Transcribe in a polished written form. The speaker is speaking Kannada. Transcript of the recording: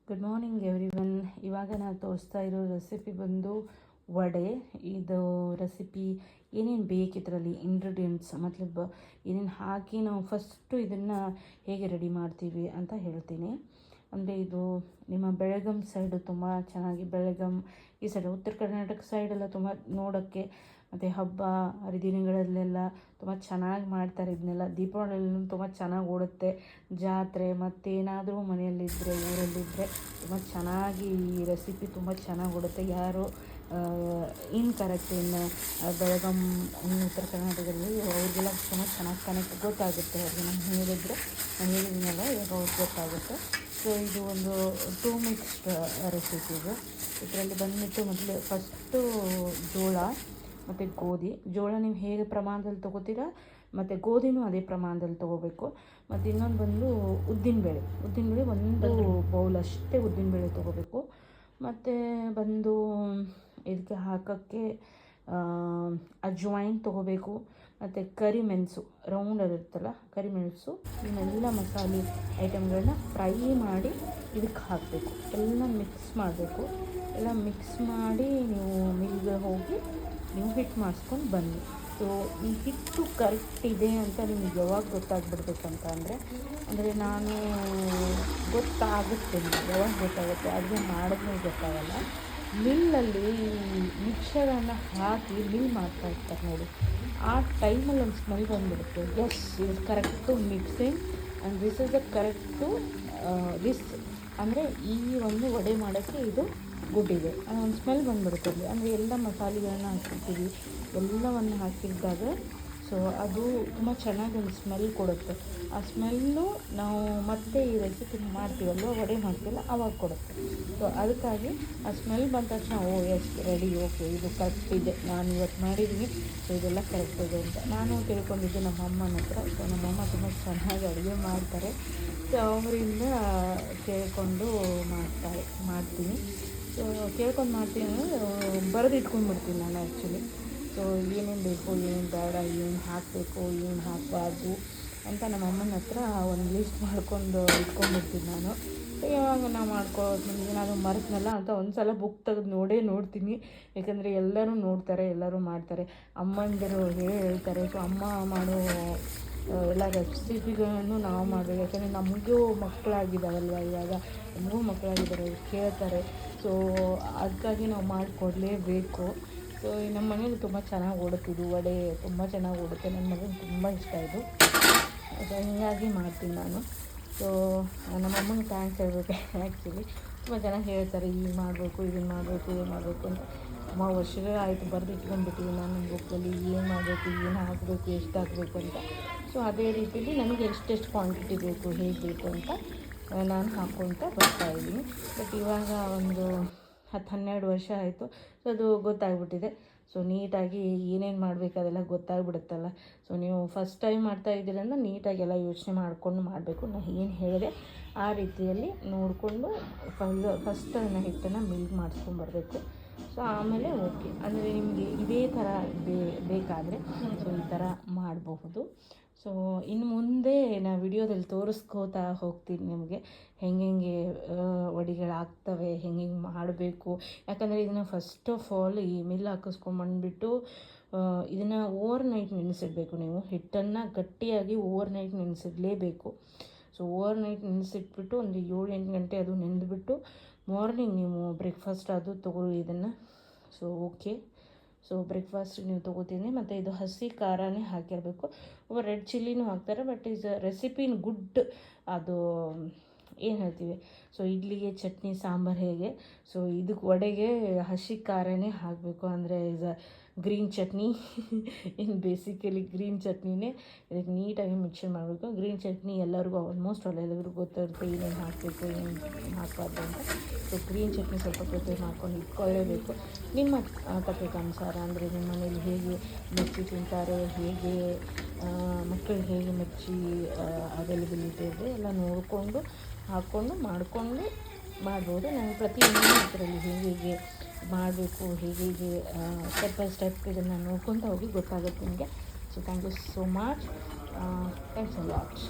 Good morning everyone. ಇವಾಗ ನಾನು ತೋರಿಸ್ತಾ ಇರೋ ರೆಸಿಪಿ ಬಂದು ವಡೆ. ಇದು ರೆಸಿಪಿ ಏನೇನು ಬೇಕು ಇದರಲ್ಲಿ ಇಂಗ್ರೀಡಿಯೆಂಟ್ಸ್ ಮತ್ಲಬ್ ಏನೇನು ಹಾಕಿ ನಾವು ಫಸ್ಟು ಇದನ್ನು ಹೇಗೆ ರೆಡಿ ಮಾಡ್ತೀವಿ ಅಂತ ಹೇಳ್ತೀನಿ. ಅಂದರೆ ಇದು ನಿಮ್ಮ ಬೆಳಗಾಂ ಸೈಡು ತುಂಬ ಚೆನ್ನಾಗಿ, ಬೆಳಗಾಂ ಈ ಸೈಡ್ ಉತ್ತರ ಕರ್ನಾಟಕ ಸೈಡೆಲ್ಲ ತುಂಬ ನೋಡೋಕ್ಕೆ ಮತ್ತು ಹಬ್ಬ ಹರಿದಿನಗಳಲ್ಲೆಲ್ಲ ತುಂಬ ಚೆನ್ನಾಗಿ ಮಾಡ್ತಾರೆ ಇದನ್ನೆಲ್ಲ. ದೀಪಾವಳಿಯಲ್ಲೂ ತುಂಬ ಚೆನ್ನಾಗಿ ಓಡುತ್ತೆ ಜಾತ್ರೆ, ಮತ್ತೇನಾದರೂ ಮನೆಯಲ್ಲಿದ್ದರೆ ಊರಲ್ಲಿದ್ದರೆ ತುಂಬ ಚೆನ್ನಾಗಿ ಈ ರೆಸಿಪಿ ತುಂಬ ಚೆನ್ನಾಗಿ ಓಡುತ್ತೆ. ಯಾರು ಇನ್ ಕರೆಕ್ಟ್ ಇನ್ನು ಬೆಳಗಾಂ ಉತ್ತರ ಕರ್ನಾಟಕದಲ್ಲಿ ಅವ್ರಿಗೆಲ್ಲ ತುಂಬ ಚೆನ್ನಾಗಿ ಕನೆಕ್ಟ್ ಗೊತ್ತಾಗುತ್ತೆ. ಅವ್ರಿಗೆ ನಾನು ಹೇಳಿದರೆ ನಾನು ಹೇಳಿದ್ದೀನಲ್ಲ ಇವಾಗ ಅವ್ರಿಗೆ ಗೊತ್ತಾಗುತ್ತೆ. ಸೊ ಇದು ಒಂದು 2 ಮಿಕ್ಸ್ಡ್ ರೆಸಿಪಿ. ಇದರಲ್ಲಿ ಬಂದುಬಿಟ್ಟು ಮೊದಲು ಫಸ್ಟು ಜೋಳ ಮತ್ತು ಗೋಧಿ. ಜೋಳ ನೀವು ಹೇಗೆ ಪ್ರಮಾಣದಲ್ಲಿ ತೊಗೋತೀರಾ ಮತ್ತು ಗೋಧಿನೂ ಅದೇ ಪ್ರಮಾಣದಲ್ಲಿ ತೊಗೋಬೇಕು. ಮತ್ತು ಇನ್ನೊಂದು ಬಂದು ಉದ್ದಿನಬೇಳೆ ಒಂದು ಬೌಲ್ ಅಷ್ಟೇ ಉದ್ದಿನಬೇಳೆ ತೊಗೋಬೇಕು. ಮತ್ತು ಬಂದು ಇದಕ್ಕೆ ಹಾಕೋಕ್ಕೆ ಅಜ್ವೈನ್ ತೊಗೋಬೇಕು. ಮತ್ತು ಕರಿಮೆಣಸು ರೌಂಡಲ್ಲಿರುತ್ತಲ್ಲ ಕರಿಮೆಣಸು, ಇವನ್ನೆಲ್ಲ ಮಸಾಲೆ ಐಟಮ್ಗಳನ್ನ ಫ್ರೈ ಮಾಡಿ ಇದಕ್ಕೆ ಹಾಕಬೇಕು. ಎಲ್ಲ ಮಿಕ್ಸ್ ಮಾಡಬೇಕು. ಎಲ್ಲ ಮಿಕ್ಸ್ ಮಾಡಿ ನೀವು ಮಿಲ್ಗೆ ಹೋಗಿ ನೀವು ಹಿಟ್ಟು ಮಾಡಿಸ್ಕೊಂಡು ಬನ್ನಿ. ಸೊ ಈ ಹಿಟ್ಟು ಕರೆಕ್ಟ್ ಇದೆ ಅಂತ ನಿಮ್ಗೆ ಯಾವಾಗ ಗೊತ್ತಾಗ್ಬಿಡ್ಬೇಕಂತ ಅಂದರೆ ನಾನು ಗೊತ್ತಾಗುತ್ತೆ, ನಿಮಗೆ ಯಾವಾಗ ಗೊತ್ತಾಗುತ್ತೆ, ಅಡುಗೆ ಮಾಡಿದ್ಮೇಲೆ ಗೊತ್ತಾಗಲ್ಲ. ಮಿಲ್ಲಲ್ಲಿ ಮಿಕ್ಸರನ್ನು ಹಾಕಿ ಮಿಲ್ ಮಾಡ್ತಾಯಿರ್ತಾರೆ ನೋಡಿ, ಆ ಟೈಮಲ್ಲಿ ಒಂದು ಸ್ಮೆಲ್ ಬಂದುಬಿಡುತ್ತೆ. ಎಸ್, ಇದು correct mixing and this is the correct this ಅಂದರೆ ಈ ಒಂದು ವಡೆ ಮಾಡೋಕ್ಕೆ ಇದು ಗುಡ್ ಇದೆ. ಒಂದು ಸ್ಮೆಲ್ ಬಂದುಬಿಡುತ್ತೆ ಅಲ್ಲಿ. ಅಂದರೆ ಎಲ್ಲ ಮಸಾಲೆಗಳನ್ನ ಹಾಕಿರ್ತೀವಿ, ಎಲ್ಲವನ್ನು ಹಾಕಿದ್ದಾಗ ಸೊ ಅದು ತುಂಬ ಚೆನ್ನಾಗಿ ಒಂದು ಸ್ಮೆಲ್ ಕೊಡುತ್ತೆ. ಆ ಸ್ಮೆಲ್ಲು ನಾವು ಮತ್ತೆ ಈ ರೆಸಿಪಿ ಮಾಡ್ತೀವಲ್ವ, ವಡೆ ಮಾಡ್ತೀವಲ್ಲ ಆವಾಗ ಕೊಡುತ್ತೆ. ಸೊ ಅದಕ್ಕಾಗಿ ಆ ಸ್ಮೆಲ್ ಬಂದ ತಕ್ಷಣ ಎಸ್ ರೆಡಿ, ಓಕೆ ಇದು ಕರೆಕ್ಟ್ ಇದೆ, ನಾನು ಇವತ್ತು ಮಾಡಿದ್ದೀನಿ, ಸೊ ಇದೆಲ್ಲ ಕರೆಕ್ಟ್ ಇದೆ ಅಂತ ನಾನು ತಿಳ್ಕೊಂಡಿದ್ದೆ ನಮ್ಮ ಅಮ್ಮನ ಹತ್ರ. ಸೊ ನಮ್ಮಮ್ಮ ತುಂಬ ಚೆನ್ನಾಗಿ ಅಡುಗೆ ಮಾಡ್ತಾರೆ. ಸೊ ಅವರಿಂದ ಕೇಳಿಕೊಂಡು ಮಾಡ್ತೀನಿ. ಸೊ ಕೇಳ್ಕೊಂಡು ಮಾಡ್ತೀನಿ ಅಂದರೆ ಬರೆದು ಇಟ್ಕೊಂಡ್ಬಿಡ್ತೀನಿ ನಾನು ಆ್ಯಕ್ಚುಲಿ. ಸೊ ಏನೇನು ಬೇಕು, ಏನೇನು ಬೇಡ, ಏನು ಹಾಕಬೇಕು, ಏನು ಹಾಕಬಾರ್ದು ಅಂತ ನಮ್ಮ ಅಮ್ಮನ ಹತ್ರ ಒಂದು ಲಿಸ್ಟ್ ಮಾಡ್ಕೊಂಡು ಇಟ್ಕೊಂಡ್ಬಿಡ್ತೀನಿ ನಾನು. ಯಾವಾಗ ನಾವು ಮಾಡ್ಕೊಳ್ತೀನಿ, ಏನಾದರೂ ಮರೆತನಲ್ಲ ಅಂತ ಒಂದು ಸಲ ಬುಕ್ ತೆಗೆದು ನೋಡ್ತೀನಿ. ಯಾಕಂದರೆ ಎಲ್ಲರೂ ನೋಡ್ತಾರೆ, ಎಲ್ಲರೂ ಮಾಡ್ತಾರೆ, ಅಮ್ಮಂದಿರು ಹೇಳ್ತಾರೆ. ಸೊ ಅಮ್ಮ ಮಾಡೋ ಎಲ್ಲ ರೆಸಿಪಿಗಳನ್ನು ನಾವು ಮಾಡಬೇಕು. ಯಾಕಂದರೆ ನಮಗೂ ಮಕ್ಕಳಾಗಿದ್ದಾವಲ್ವ, ಇವಾಗ ನಮಗೂ ಮಕ್ಕಳಾಗಿದ್ದಾರೆ, ಕೇಳ್ತಾರೆ. ಸೊ ಅದಕ್ಕಾಗಿ ನಾವು ಮಾಡಿಕೊಡ್ಲೇಬೇಕು. ಸೊ ನಮ್ಮ ಮನೇಲಿ ತುಂಬ ಚೆನ್ನಾಗಿ ಓಡುತ್ತಿದ್ದು ವಡೆ, ತುಂಬ ಚೆನ್ನಾಗಿ ಓಡುತ್ತೆ. ನನ್ನ ಮಗನಿಗೆ ತುಂಬ ಇಷ್ಟ ಇದು. ಸೊ ಹೀಗಾಗಿ ಮಾಡ್ತೀನಿ ನಾನು. ಸೊ ನಮ್ಮ ಅಮ್ಮನಿಗೆ ಥ್ಯಾಂಕ್ಸ್ ಹೇಳ್ಬೇಕು. ಆ್ಯಕ್ಚುಲಿ ತುಂಬ ಚೆನ್ನಾಗಿ ಹೇಳ್ತಾರೆ, ಈಗ ಮಾಡಬೇಕು, ಇದನ್ನು ಮಾಡಬೇಕು, ಏನು ಮಾಡಬೇಕು ಅಂತ. ತುಂಬ ವರ್ಷಗಳಾಯಿತು ಬರೆದು ಇಟ್ಕೊಂಡ್ಬಿಟ್ಟಿದ್ದೀನಿ ನಾನು ಬುಕ್ಕಲ್ಲಿ, ಏನು ಮಾಡಬೇಕು, ಏನು ಹಾಕಬೇಕು, ಎಷ್ಟು ಹಾಕಬೇಕು ಅಂತ. ಸೊ ಅದೇ ರೀತಿಯಲ್ಲಿ ನನಗೆ ಎಷ್ಟೆಷ್ಟು ಕ್ವಾಂಟಿಟಿ ಬೇಕು, ಹೇಗೆ ಬೇಕು ಅಂತ ನಾನು ಹಾಕ್ಕೊಳ್ತಾ ಬರ್ತಾಯಿದ್ದೀನಿ. ಬಟ್ ಇವಾಗ ಒಂದು 10-12 ವರ್ಷ ಆಯಿತು. ಸೊ ಅದು ಗೊತ್ತಾಗ್ಬಿಟ್ಟಿದೆ. ಸೊ ನೀಟಾಗಿ ಏನೇನು ಮಾಡಬೇಕು ಅದೆಲ್ಲ ಗೊತ್ತಾಗ್ಬಿಡುತ್ತಲ್ಲ. ಸೊ ನೀವು ಫಸ್ಟ್ ಟೈಮ್ ಮಾಡ್ತಾಯಿದ್ದೀರ ಅಂದರೆ ನೀಟಾಗಿ ಎಲ್ಲ ಯೋಚನೆ ಮಾಡಿಕೊಂಡು ಮಾಡಬೇಕು. ನಾನು ಏನು ಹೇಳಿದೆ ಆ ರೀತಿಯಲ್ಲಿ ನೋಡಿಕೊಂಡು ಫಸ್ಟ್ ಅದನ್ನು ಹಿಟ್ಟನ್ನು ಮಿಲ್ಕ್ ಮಾಡಿಸ್ಕೊಂಬರ್ಬೇಕು. ಸೊ ಆಮೇಲೆ ಓಕೆ, ಅಂದರೆ ನಿಮಗೆ ಇದೇ ಥರ ಬೇಕಾದರೆ ಸೊ ಈ ಥರ ಮಾಡಬಹುದು. ಸೊ ಇನ್ನು ಮುಂದೆ ನಾನು ವಿಡಿಯೋದಲ್ಲಿ ತೋರಿಸ್ಕೋತಾ ಹೋಗ್ತೀನಿ ನಿಮಗೆ ಹೆಂಗೆ ವಡಿಗಳಾಗ್ತವೆ, ಹೆಂಗೆ ಮಾಡಬೇಕು. ಯಾಕಂದರೆ ಇದನ್ನು ಫಸ್ಟ್ ಆಫ್ ಆಲ್ ಈ ಮಿಲ್ ಹಾಕಿಸ್ಕೊಂಬಂದ್ಬಿಟ್ಟು ಇದನ್ನು ಓವರ್ ನೈಟ್ ನೆನೆಸಿಡಬೇಕು. ನೀವು ಹಿಟ್ಟನ್ನು ಗಟ್ಟಿಯಾಗಿ ಓವರ್ ನೈಟ್ ನೆನೆಸಿಡಲೇಬೇಕು. ಸೊ ಓವರ್ ನೈಟ್ ನೆನೆಸಿಟ್ಬಿಟ್ಟು ಒಂದು 7-8 ಗಂಟೆ ಅದು ನೆಂದುಬಿಟ್ಟು ಮಾರ್ನಿಂಗ್ ನೀವು ಬ್ರೇಕ್ಫಾಸ್ಟ್ ಅದು ತೊಗೊಳ್ಳಿ ಇದನ್ನು. ಸೊ ಓಕೆ, ಸೊ ಬ್ರೇಕ್ಫಾಸ್ಟ್ ನೀವು ತೊಗೋತೀನಿ. ಮತ್ತು ಇದು ಹಸಿ ಖಾರನೇ ಹಾಕಿರಬೇಕು. ರೆಡ್ ಚಿಲ್ಲಿನೂ ಹಾಕ್ತಾರೆ, ಬಟ್ ಈಸ್ ರೆಸಿಪಿ ಗುಡ್. ಅದು ಏನು ಹೇಳ್ತೀವಿ, ಸೊ ಇಡ್ಲಿಗೆ ಚಟ್ನಿ ಸಾಂಬಾರು ಹೇಗೆ, ಸೊ ಇದಕ್ಕೆ ವಡೆಗೆ ಹಸಿ ಖಾರನೇ ಹಾಕಬೇಕು. ಅಂದರೆ ಈಸ್ ಗ್ರೀನ್ ಚಟ್ನಿ ಇನ್ನು ಬೇಸಿಕಲಿ ಗ್ರೀನ್ ಚಟ್ನಿನೇ ಇದಕ್ಕೆ ನೀಟಾಗಿ ಮಿಕ್ಸರ್ ಮಾಡಬೇಕು. ಗ್ರೀನ್ ಚಟ್ನಿ ಎಲ್ಲರಿಗೂ ಆಲ್ಮೋಸ್ಟ್ ಎಲ್ಲರಿಗೂ ಗೊತ್ತಿರುತ್ತೆ ಏನೇನು ಹಾಕಬೇಕು, ಏನು ಹಾಕಬಾರ್ದು ಅಂತ. ಸೊ ಗ್ರೀನ್ ಚಟ್ನಿ ಸ್ವಲ್ಪ ಪ್ರಿಪೇರ್ ಮಾಡ್ಕೊಂಡು ಇಟ್ಕೊಳ್ಳೇಬೇಕು. ನಿಮ್ಮ ತಪ್ಪಕ್ಕನುಸಾರ, ಅಂದರೆ ನಿಮ್ಮ ಮನೇಲಿ ಹೇಗೆ ಮಿರ್ಚಿ ತಿಂತಾರೆ, ಹೇಗೆ ಮಕ್ಕಳು ಹೇಗೆ ಮಿರ್ಚಿ ಅವೈಲಬಿಲಿಟಿ ಇದೆ ಎಲ್ಲ ನೋಡಿಕೊಂಡು ಹಾಕ್ಕೊಂಡು ಮಾಡಿಕೊಂಡು ಮಾಡ್ಬೋದು. ನಾನು ಪ್ರತಿಯೊಂದು ಇದರಲ್ಲಿ ಹೇಗೆ ಮಾಡಬೇಕು, ಹೇಗೆ ಸ್ಟೆಪ್ ಬೈ ಸ್ಟೆಪ್ ಇದನ್ನು ನೋಡ್ಕೊತ ಹೋಗಿ ಗೊತ್ತಾಗುತ್ತೆ ನಿಮಗೆ. So thank you so much. Thanks a lot.